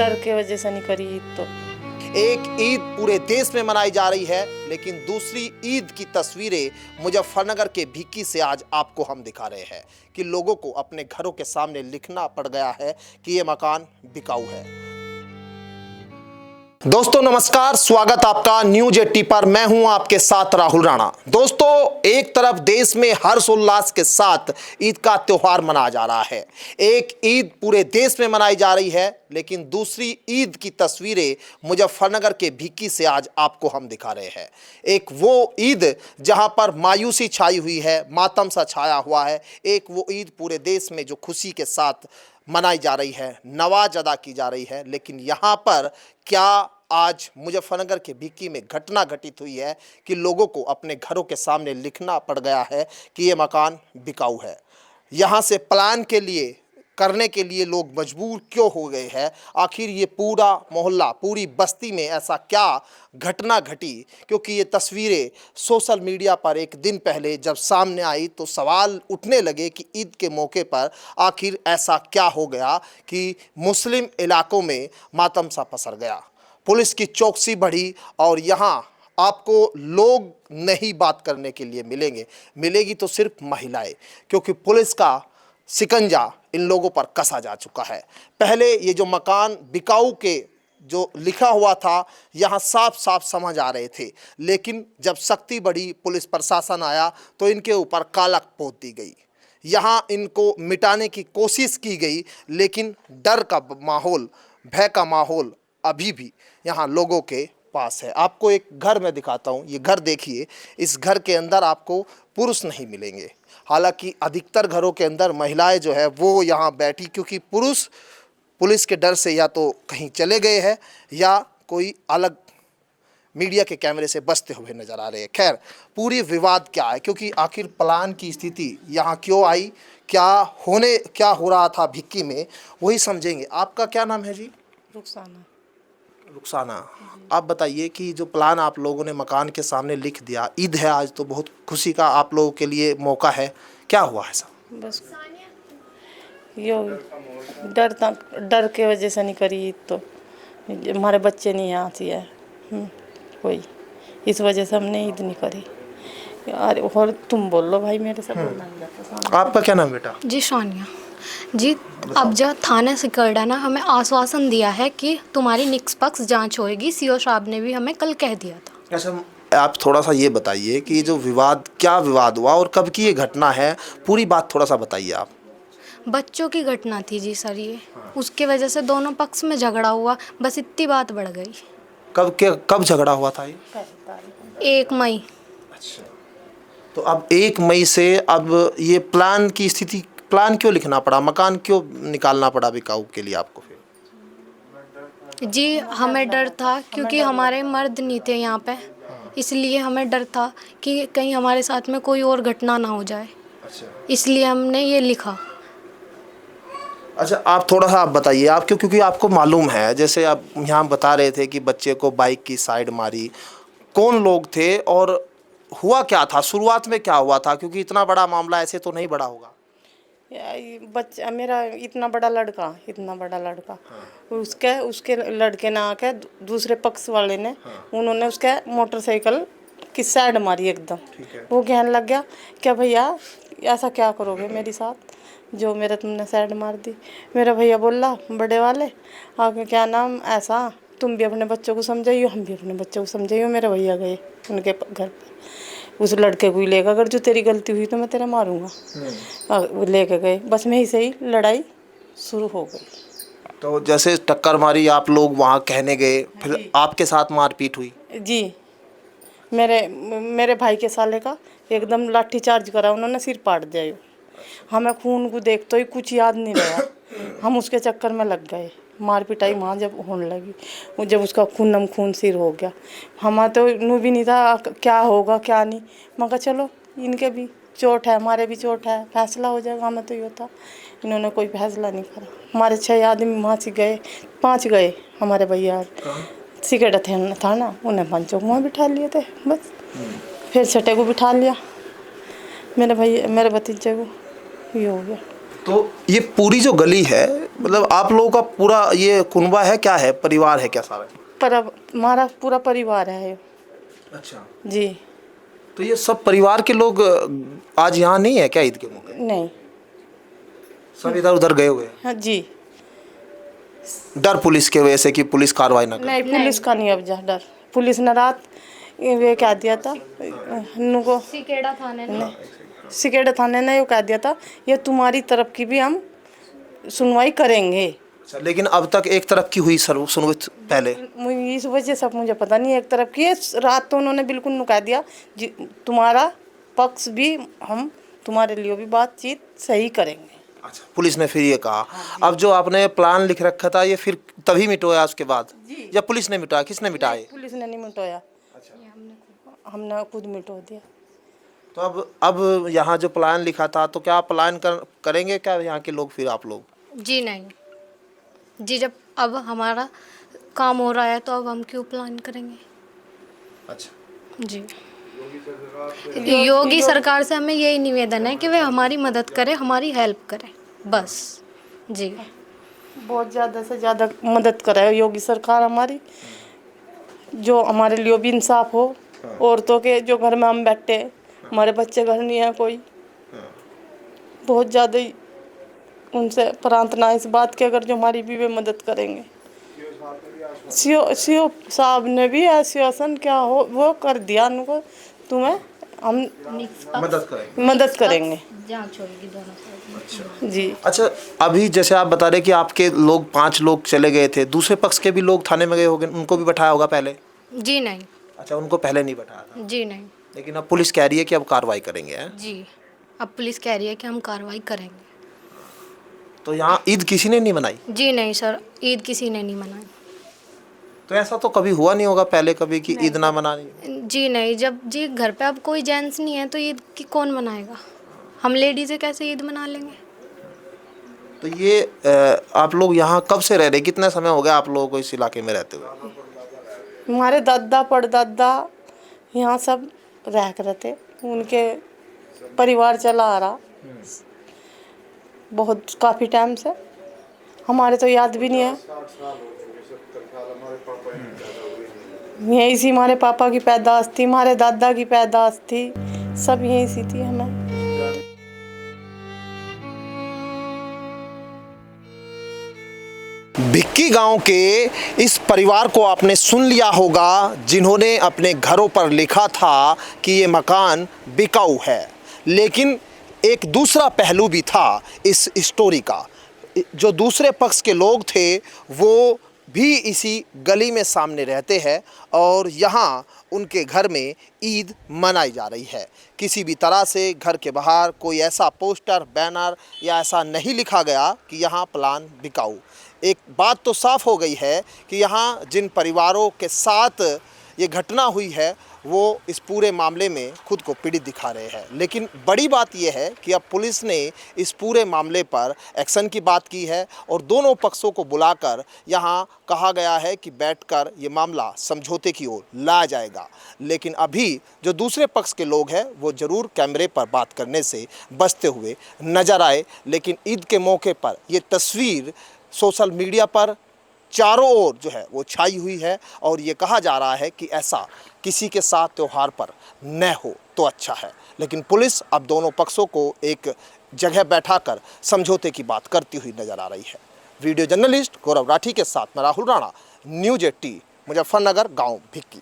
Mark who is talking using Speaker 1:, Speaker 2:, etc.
Speaker 1: डर के वजह से नहीं करी ईद। तो
Speaker 2: एक ईद पूरे देश में मनाई जा रही है, लेकिन दूसरी ईद की तस्वीरें मुजफ्फरनगर के भिक्की से आज आपको हम दिखा रहे हैं कि लोगों को अपने घरों के सामने लिखना पड़ गया है कि ये मकान बिकाऊ है। दोस्तों नमस्कार, स्वागत आपका न्यूज 80 पर। मैं हूं आपके साथ राहुल राणा। दोस्तों, एक तरफ देश में हर्षोल्लास के साथ ईद का त्योहार मनाया जा रहा है, एक ईद पूरे देश में मनाई जा रही है, लेकिन दूसरी ईद की तस्वीरें मुजफ्फरनगर के भिक्की से आज आपको हम दिखा रहे हैं। एक वो ईद जहां पर मायूसी छाई हुई है, मातम सा छाया हुआ है। एक वो ईद पूरे देश में जो खुशी के साथ मनाई जा रही है, नवाज अदा की जा रही है। लेकिन यहाँ पर क्या आज मुजफ्फरनगर के भिक्की में घटना घटित हुई है कि लोगों को अपने घरों के सामने लिखना पड़ गया है कि ये मकान बिकाऊ है। यहाँ से प्लान करने के लिए लोग मजबूर क्यों हो गए हैं? आखिर ये पूरा मोहल्ला, पूरी बस्ती में ऐसा क्या घटना घटी? क्योंकि ये तस्वीरें सोशल मीडिया पर एक दिन पहले जब सामने आई तो सवाल उठने लगे कि ईद के मौके पर आखिर ऐसा क्या हो गया कि मुस्लिम इलाकों में मातम सा पसर गया। पुलिस की चौकसी बढ़ी और यहाँ आपको लोग नहीं बात करने के लिए मिलेगी तो सिर्फ महिलाएं, क्योंकि पुलिस का शिकंजा इन लोगों पर कसा जा चुका है। पहले ये जो मकान बिकाऊ के जो लिखा हुआ था, यहाँ साफ साफ समझ आ रहे थे, लेकिन जब सख्ती बढ़ी, पुलिस प्रशासन आया तो इनके ऊपर कालक पोत दी गई। यहाँ इनको मिटाने की कोशिश की गई, लेकिन डर का माहौल, भय का माहौल अभी भी यहाँ लोगों के पास है। आपको एक घर में दिखाता हूँ, ये घर देखिए। इस घर के अंदर आपको पुरुष नहीं मिलेंगे, हालांकि अधिकतर घरों के अंदर महिलाएं जो है वो यहाँ बैठी, क्योंकि पुरुष पुलिस के डर से या तो कहीं चले गए हैं या कोई अलग मीडिया के कैमरे से बचते हुए नजर आ रहे हैं। खैर, पूरी विवाद क्या है, क्योंकि आखिर प्लान की स्थिति यहाँ क्यों आई, क्या हो रहा था भिक्की में, वही समझेंगे। आपका क्या नाम है जी? रुखसाना। आप बताइए कि जो प्लान आप लोगों ने मकान के सामने लिख दिया, ईद है आज तो बहुत खुशी का आप लोगों के लिए मौका है, क्या हुआ है सब?
Speaker 1: बस यो डर के वजह से नहीं करी ईद। तो हमारे बच्चे नहीं यहाँ से है कोई, इस वजह से हमने ईद नहीं करी। यार और तुम बोल लो भाई, मेरे से बोलना नहीं जाता।
Speaker 2: आपका क्या नाम बेटा?
Speaker 3: जी सोनिया जी। अब जब थाने से करडा ना हमें आश्वासन दिया है कि तुम्हारी निष्पक्ष जांच होएगी, सीओ साहब ने भी हमें कल कह दिया था।
Speaker 2: अच्छा, आप थोड़ा सा ये बताइए कि जो क्या विवाद हुआ और कब की ये घटना है, पूरी बात थोड़ा सा बताइए आप।
Speaker 3: बच्चों की घटना थी जी सर ये, उसके वजह से दोनों पक्ष में झगड़ा हुआ, बस इतनी बात बढ़ गई।
Speaker 2: कब झगड़ा हुआ था ये?
Speaker 3: 1 मई।
Speaker 2: अच्छा, तो अब 1 मई से अब ये प्लान क्यों लिखना पड़ा, मकान क्यों निकालना पड़ा बिकाऊ के लिए आपको फिर?
Speaker 3: जी हमें डर था, क्योंकि हमारे मर्द नहीं थे यहाँ पे, इसलिए हमें डर था कि कहीं हमारे साथ में कोई और घटना ना हो जाए।
Speaker 2: अच्छा,
Speaker 3: इसलिए हमने ये लिखा।
Speaker 2: अच्छा, आप थोड़ा सा आप बताइए, आप क्योंकि आपको मालूम है, जैसे आप यहाँ बता रहे थे कि बच्चे को बाइक की साइड मारी, कौन लोग थे और हुआ क्या था, शुरुआत में क्या हुआ था? क्योंकि इतना बड़ा मामला ऐसे तो नहीं बड़ा होगा।
Speaker 1: बच्चा मेरा इतना बड़ा लड़का उसके लड़के ने आके दूसरे पक्ष वाले ने उन्होंने उसके मोटरसाइकिल की साइड मारी एकदम। वो कहने लग गया क्या भैया ऐसा क्या करोगे मेरे साथ, जो मेरा तुमने साइड मार दी। मेरा भैया बोला बड़े वाले आगे क्या नाम ऐसा, तुम भी अपने बच्चों को समझाइयो, हम भी अपने बच्चों को समझाइयो। मेरे भैया गए उनके घर पे, उस लड़के को ही लेकर, अगर जो तेरी गलती हुई तो मैं तेरा मारूंगा। वो लेके गए, बस में ही से ही लड़ाई शुरू हो गई।
Speaker 2: तो जैसे टक्कर मारी, आप लोग वहाँ कहने गए, फिर आपके साथ मारपीट हुई?
Speaker 1: जी, मेरे भाई के साले का एकदम लाठी चार्ज करा उन्होंने, सिर पाट दिया। हमें खून को देख तो ही कुछ याद नहीं रहा, हम उसके चक्कर में लग गए। मार पिटाई वहाँ जब होने लगी, जब उसका खून सिर हो गया, हमारा तो नू भी नहीं था क्या होगा क्या नहीं। मगर चलो इनके भी चोट है, हमारे भी चोट है, फैसला हो जाएगा। हमें तो ये था, इन्होंने कोई फैसला नहीं करा। हमारे 6 आदमी वहाँ से गए, 5 गए हमारे भैया सिगरेट था ना, उन्हें पंचों को वहाँ बिठा लिए थे बस। फिर छठे को बिठा लिया मेरे भतीजे को, ये हो गया।
Speaker 2: तो ये पूरी जो गली है, मतलब आप लोगों का पूरा ये कुनबा है, क्या है, परिवार है क्या सारा?
Speaker 1: पर अब हमारा पूरा परिवार है।
Speaker 2: अच्छा,
Speaker 1: जी
Speaker 2: तो ये सब परिवार के लोग आज यहाँ नहीं है क्या ईद के मौके?
Speaker 1: नहीं।
Speaker 2: सब इधर उधर गए हुए हैं।
Speaker 1: हाँ जी।
Speaker 2: डर पुलिस के वजह से कि पुलिस कार्रवाई ना करे?
Speaker 1: नहीं, पुलिस का नहीं अब जा डर। पुलिस ने रात ये कह दिया था हन्नू को,
Speaker 3: सिकेड़ा थाने ने
Speaker 1: सिकेड़ा थाने ने ये कह दिया था ये तुम्हारी तरफ की भी हम सुनवाई करेंगे।
Speaker 2: अच्छा, लेकिन अब तक एक तरफ की हुई सर सुनवाई पहले?
Speaker 1: इस वजह से मुझे पता नहीं, एक तरफ की है। रात तो उन्होंने बिल्कुल नु कह दिया तुम्हारा पक्ष भी, हम तुम्हारे लिए भी बातचीत सही करेंगे।
Speaker 2: अच्छा, पुलिस ने फिर ये कहा। अब जो आपने प्लान लिख रखा था ये फिर तभी मिटोया उसके बाद, या पुलिस ने मिटाया? किसने मिटाया?
Speaker 1: पुलिस ने नहीं मिटाया। हमने खुद मिटो दिया।
Speaker 2: तो अब यहाँ जो प्लान लिखा था तो क्या आप प्लान करेंगे क्या यहाँ के लोग फिर आप लोग?
Speaker 3: जी नहीं जी, जब अब हमारा काम हो रहा है तो अब हम क्यों प्लान करेंगे।
Speaker 2: अच्छा
Speaker 3: जी, योगी सरकार से हमें यही निवेदन है कि वे हमारी मदद करें, हमारी हेल्प करें, बस। जी,
Speaker 1: बहुत ज़्यादा से ज़्यादा मदद करे योगी सरकार हमारी, जो हमारे लिए भी इंसाफ हो। औरतों के जो घर में हम बैठे, हमारे बच्चे घर नहीं है कोई, बहुत ज़्यादा ही उनसे प्रार्थना इस बात की, अगर जो हमारी भी वे मदद करेंगे। सीओ साहब ने भी आश्वासन क्या हो वो कर दिया उनको, तुम्हें हम मदद करेंगे।
Speaker 3: जांच होगी दोनों साइड।
Speaker 1: जी।
Speaker 2: अच्छा, अभी जैसे आप बता रहे कि आपके लोग 5 लोग चले गए थे, दूसरे पक्ष के भी लोग थाने में गए होंगे, उनको भी बैठाया होगा पहले?
Speaker 3: जी नहीं।
Speaker 2: अच्छा, उनको पहले नहीं बैठाया था?
Speaker 3: जी नहीं।
Speaker 2: लेकिन अब पुलिस कह रही है कि अब कार्रवाई करेंगे, हैं?
Speaker 3: जी, अब पुलिस कह रही है कि हम कार्रवाई करेंगे।
Speaker 2: तो यहाँ ईद किसी ने नहीं मनाई?
Speaker 3: जी नहीं सर, ईद किसी ने नहीं मनाई।
Speaker 2: तो ऐसा तो कभी हुआ नहीं होगा पहले कभी कि ईद ना मनानी?
Speaker 3: जी नहीं, जब जी घर पे अब कोई जेंट्स नहीं है तो ईद की कौन मनाएगा। हम लेडीज़ें कैसे ईद मना लेंगे।
Speaker 2: तो ये आप लोग यहाँ कब से रह रहे, कितने समय हो गया आप लोगों को इस इलाके में रहते हुए?
Speaker 1: हमारे दादा परदादा यहाँ सब रह कर थे, उनके परिवार चला आ रहा बहुत काफ़ी टाइम से, हमारे तो याद भी नहीं है। यहीं से हमारे पापा की पैदाश थी, हमारे दादा की पैदाश थी, सब यहीं से थी। हमें
Speaker 2: भिक्की गांव के इस परिवार को आपने सुन लिया होगा जिन्होंने अपने घरों पर लिखा था कि ये मकान बिकाऊ है, लेकिन एक दूसरा पहलू भी था इस स्टोरी का। जो दूसरे पक्ष के लोग थे वो भी इसी गली में सामने रहते हैं और यहाँ उनके घर में ईद मनाई जा रही है। किसी भी तरह से घर के बाहर कोई ऐसा पोस्टर, बैनर या ऐसा नहीं लिखा गया कि यहाँ प्लान बिकाऊ। एक बात तो साफ हो गई है कि यहाँ जिन परिवारों के साथ ये घटना हुई है वो इस पूरे मामले में खुद को पीड़ित दिखा रहे हैं। लेकिन बड़ी बात यह है कि अब पुलिस ने इस पूरे मामले पर एक्शन की बात की है और दोनों पक्षों को बुलाकर यहाँ कहा गया है कि बैठकर ये मामला समझौते की ओर लाया जाएगा। लेकिन अभी जो दूसरे पक्ष के लोग हैं वो ज़रूर कैमरे पर बात करने से बचते हुए नज़र आए। लेकिन ईद के मौके पर ये तस्वीर सोशल मीडिया पर चारों ओर जो है वो छाई हुई है और ये कहा जा रहा है कि ऐसा किसी के साथ त्यौहार पर न हो तो अच्छा है। लेकिन पुलिस अब दोनों पक्षों को एक जगह बैठाकर समझौते की बात करती हुई नजर आ रही है। वीडियो जर्नलिस्ट गौरव राठी के साथ मैं राहुल राणा, न्यूज़ 18 मुजफ्फरनगर, गांव भिक्की।